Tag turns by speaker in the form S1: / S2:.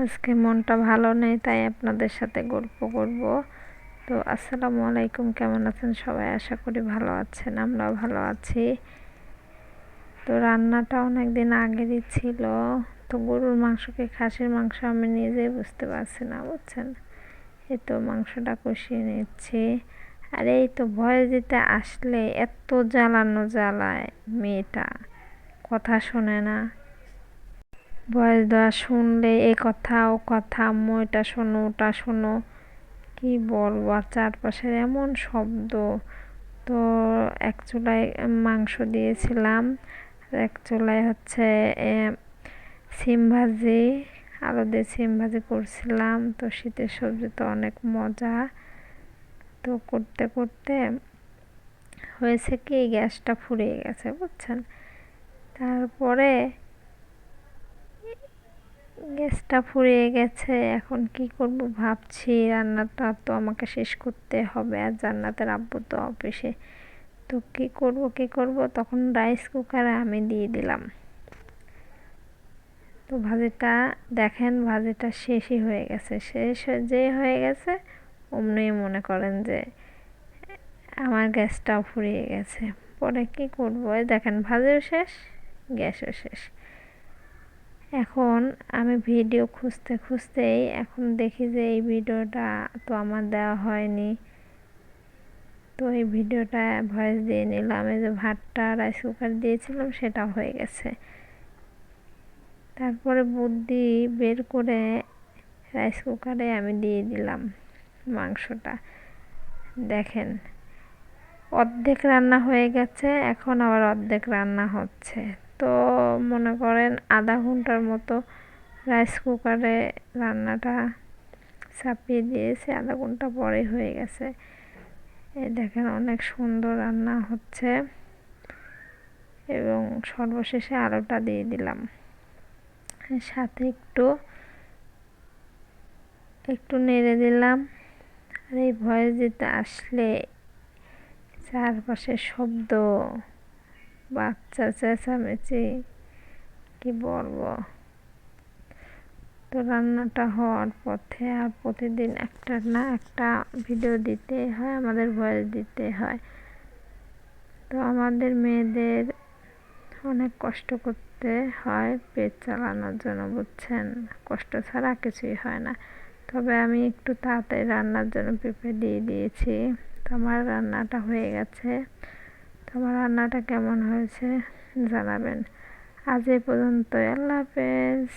S1: আজকে মনটা ভালো নেই, তাই আপনাদের সাথে গল্প করব। তো আসসালামু আলাইকুম, কেমন আছেন সবাই? আশা করি ভালো আছেন, আমরাও ভালো আছি। তো রান্নাটা অনেক দিন আগেরই ছিল। তো গরুর মাংস কি খাসির মাংস আমি নিজেই বুঝতে পারছি না, বুঝছেন। এই তো মাংসটা কষিয়ে নিচ্ছি। আর এই তো ভয়েস দিতে আসলে এত জ্বালায় মেয়েটা, কথা শোনে না। ভয়েস দেওয়া শুনলে এ কথা ও কথা, আম্মু এটা শোনো ওটা শোনো, কি বলবো। আর চারপাশের এমন শব্দ। তো এক চুলায় মাংস দিয়েছিলাম, আর এক চুলায় হচ্ছে সিম ভাজি, আলু দিয়ে সিম ভাজি করছিলাম। তো শীতের সবজি তো অনেক মজা। তো করতে করতে হয়েছে কি, গ্যাসটা ফুরিয়ে গেছে, বুঝছেন। তারপরে গ্যাসটা ফুরিয়ে গেছে, এখন কি করব ভাবছি। রান্নাটা তো আমাকে শেষ করতে হবে, আর জান্নাতের আব্বু তো অফিসে। তো কি করব, তখন রাইস কুকারে আমি দিয়ে দিলাম। তো ভাজিটা দেখেন, ভাজিটা শেষই হয়ে গেছে। যে হয়ে গেছে অমনি মনে করেন যে আমার গ্যাসটাও ফুরিয়ে গেছে। পরে কি করবো, এই দেখেন ভাজিও শেষ, গ্যাসও শেষ। এখন আমি ভিডিও খুঁজতেই এখন দেখি যে এই ভিডিওটা তো আমার দেওয়া হয়নি। তো এই ভিডিওটা ভয়েস দিয়ে নিলাম। এই যে ভাতটা রাইস কুকার দিয়েছিলাম সেটা হয়ে গেছে। তারপরে বুদ্ধি বের করে রাইস কুকারে আমি দিয়ে দিলাম মাংসটা। দেখেন অর্ধেক রান্না হয়ে গেছে, এখন আবার অর্ধেক রান্না হচ্ছে। তো মনে করেন আধা ঘন্টার মতো রাইস কুকারে রান্নাটা চাপিয়ে দিয়েছি, আধা ঘন্টা পরে হয়ে গেছে। এই দেখেন অনেক সুন্দর রান্না হচ্ছে। এবং সর্বশেষে আলুটা দিয়ে দিলাম, সাথে একটু একটু নেড়ে দিলাম। আর এই ভয়েস দিতে আসলে চারপাশের শব্দ, বাচ্চা চেঁচামেচি, কি বলবো। তো রান্নাটা হওয়ার পথে, আর প্রতিদিন একটা না একটা ভিডিও দিতে হয়, আমাদের ভয়েস দিতে হয়। তো আমাদের মেয়েদের অনেক কষ্ট করতে হয় পেট চালানোর জন্য, বুঝছেন। কষ্ট ছাড়া কিছুই হয় না। তবে আমি একটু তাড়াতাড়ি রান্নার জন্য পেঁপে দিয়ে দিয়েছি। তো আমার রান্নাটা হয়ে গেছে। তো আমার রান্নাটা কেমন হয়েছে জানাবেন। আজ এই পর্যন্ত, আল্লাহ হাফেজ।